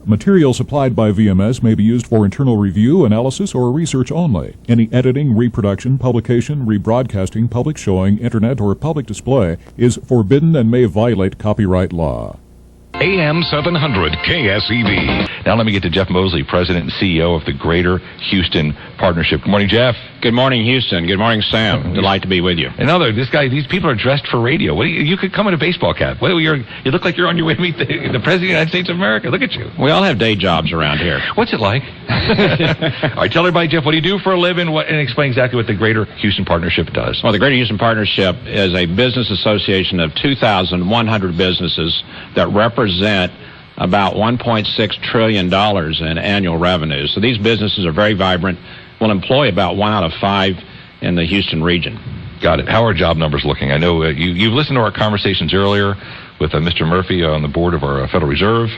Material supplied by VMS may be used for internal review, analysis, or research only. Any editing, reproduction, publication, rebroadcasting, public showing, internet, or public display is forbidden and may violate copyright law. AM 700 KSEV. Now let me get to Jeff Moseley, President and CEO of the Greater Houston Partnership. Good morning, Jeff. Good morning, Houston. Good morning, Sam. Delight to be with you. These people are dressed for radio. You could come in a baseball cap. You look like you're on your way to meet the President of the United States of America. Look at you. We all have day jobs around here. What's it like? All right, tell everybody, Jeff, what do you do for a living? And explain exactly what the Greater Houston Partnership does. Well, the Greater Houston Partnership is a business association of 2,100 businesses that represent about $1.6 trillion in annual revenue. So these businesses are very vibrant. Will employ about 1 out of 5 in the Houston region. Got it. How are job numbers looking? I know you've listened to our conversations earlier with Mr. Murphy on the board of our Federal Reserve.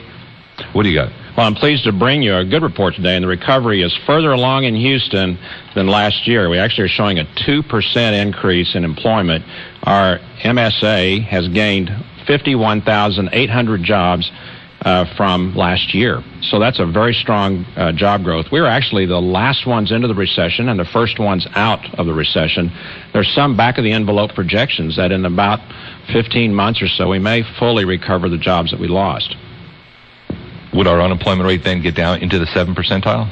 What do you got? Well, I'm pleased to bring you a good report today, and the recovery is further along in Houston than last year. We actually are showing a 2% increase in employment. Our MSA has gained 51,800 jobs from last year. So that's a very strong job growth. We were actually the last ones into the recession and the first ones out of the recession. There's some back-of-the-envelope projections that in about 15 months or so we may fully recover the jobs that we lost. Would our unemployment rate then get down into the 7th percentile?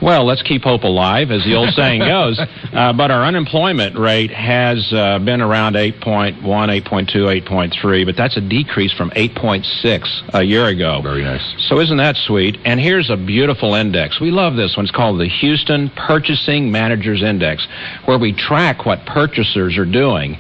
Well, let's keep hope alive, as the old saying goes. But our unemployment rate has been around 8.1, 8.2, 8.3, but that's a decrease from 8.6 a year ago. Very nice. So isn't that sweet? And here's a beautiful index. We love this one. It's called the Houston Purchasing Managers Index, where we track what purchasers are doing.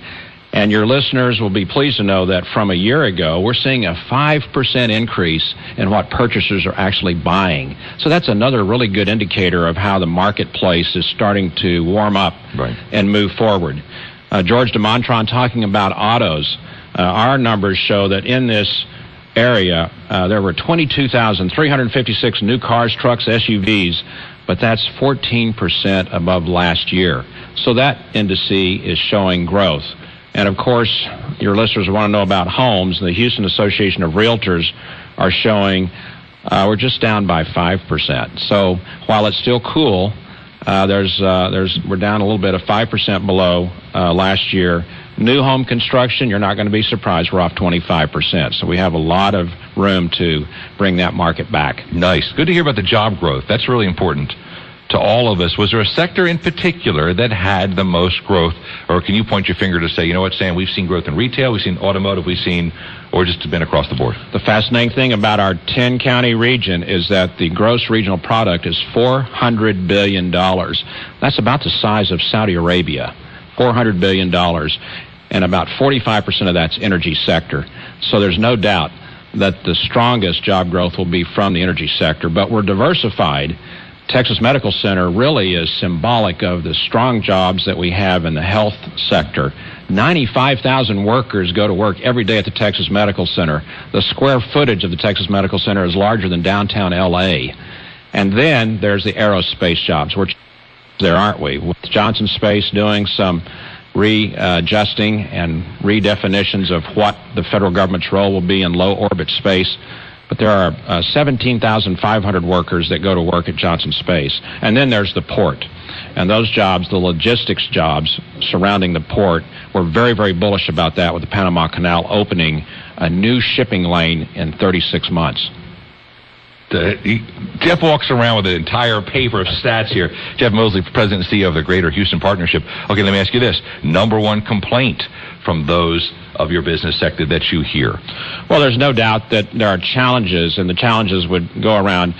And your listeners will be pleased to know that from a year ago, we're seeing a 5% increase in what purchasers are actually buying. So that's another really good indicator of how the marketplace is starting to warm up and move forward. George DeMontron talking about autos. Our numbers show that in this area, there were 22,356 new cars, trucks, SUVs, but that's 14% above last year. So that indice is showing growth. And, of course, your listeners want to know about homes. The Houston Association of Realtors are showing we're just down by 5%. So while it's still cool, we're down a little bit of 5% below last year. New home construction, you're not going to be surprised, we're off 25%. So we have a lot of room to bring that market back. Nice. Good to hear about the job growth. That's really important to all of us. Was there a sector in particular that had the most growth? Or can you point your finger to say, you know what, Sam, we've seen growth in retail, we've seen automotive, or just been across the board? The fascinating thing about our 10-county region is that the gross regional product is $400 billion. That's about the size of Saudi Arabia, $400 billion. And about 45% of that's energy sector. So there's no doubt that the strongest job growth will be from the energy sector. But we're diversified. Texas Medical Center really is symbolic of the strong jobs that we have in the health sector. 95,000 workers go to work every day at the Texas Medical Center. The square footage of the Texas Medical Center is larger than downtown L.A. And then there's the aerospace jobs. We're there, aren't we? With Johnson Space doing some readjusting and redefinitions of what the federal government's role will be in low orbit space. But there are 17,500 workers that go to work at Johnson Space. And then there's the port. And those jobs, the logistics jobs surrounding the port, we're very, very bullish about that with the Panama Canal opening a new shipping lane in 36 months. Jeff walks around with an entire paper of stats here. Jeff Moseley, President and CEO of the Greater Houston Partnership. Okay, let me ask you this. Number one complaint from those of your business sector that you hear? Well, there's no doubt that there are challenges, and the challenges would go around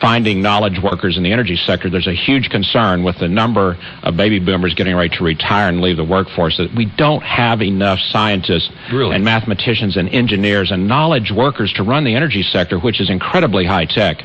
finding knowledge workers in the energy sector. There's a huge concern with the number of baby boomers getting ready to retire and leave the workforce that we don't have enough scientists and mathematicians and engineers and knowledge workers to run the energy sector, which is incredibly high tech.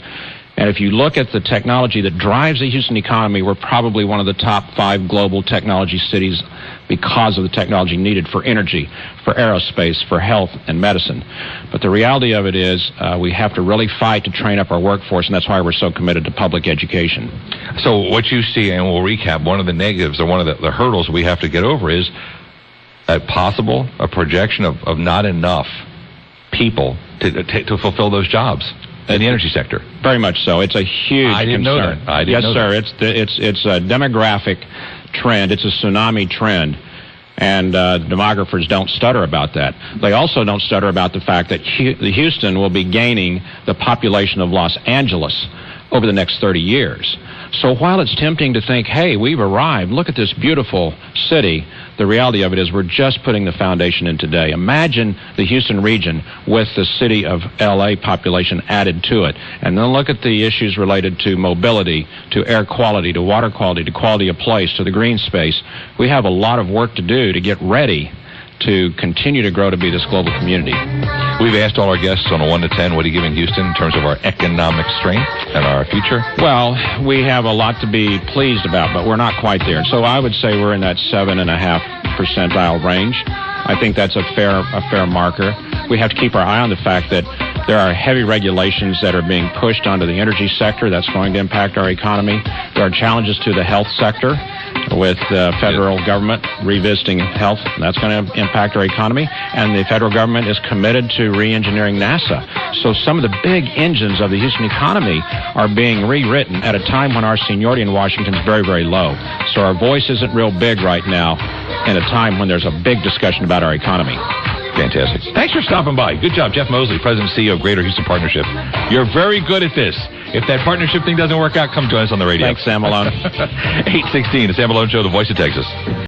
And if you look at the technology that drives the Houston economy, we're probably one of the top 5 global technology cities because of the technology needed for energy, for aerospace, for health and medicine. But the reality of it is we have to really fight to train up our workforce, and that's why we're so committed to public education. So what you see, and we'll recap, one of the negatives or one of the hurdles we have to get over is a projection of not enough people to fulfill those jobs. in the energy sector. Very much so. It's a huge I didn't concern. know that. I didn't know sir. that. It's a demographic trend. It's a tsunami trend. And demographers don't stutter about that. They also don't stutter about the fact that Houston will be gaining the population of Los Angeles over the next 30 years. So while it's tempting to think, hey, we've arrived, look at this beautiful city, the reality of it is we're just putting the foundation in today. Imagine the Houston region with the city of L.A. population added to it. And then look at the issues related to mobility, to air quality, to water quality, to quality of place, to the green space. We have a lot of work to do to get ready to continue to grow to be this global community. We've asked all our guests on a 1 to 10, what are you giving Houston in terms of our economic strength and our future? Well, we have a lot to be pleased about, but we're not quite there. So I would say we're in that 7.5 percentile range. I think that's a fair marker. We have to keep our eye on the fact that there are heavy regulations that are being pushed onto the energy sector. That's going to impact our economy. There are challenges to the health sector with the federal government revisiting health. That's going to impact our economy. And the federal government is committed to re-engineering NASA. So some of the big engines of the Houston economy are being rewritten at a time when our seniority in Washington is very, very low. So our voice isn't real big right now in a time when there's a big discussion about our economy. Fantastic. Thanks for stopping by. Good job, Jeff Moseley, President and CEO of Greater Houston Partnership. You're very good at this. If that partnership thing doesn't work out, come join us on the radio. Thanks, Sam Malone. 8:16, the Sam Malone Show, the voice of Texas.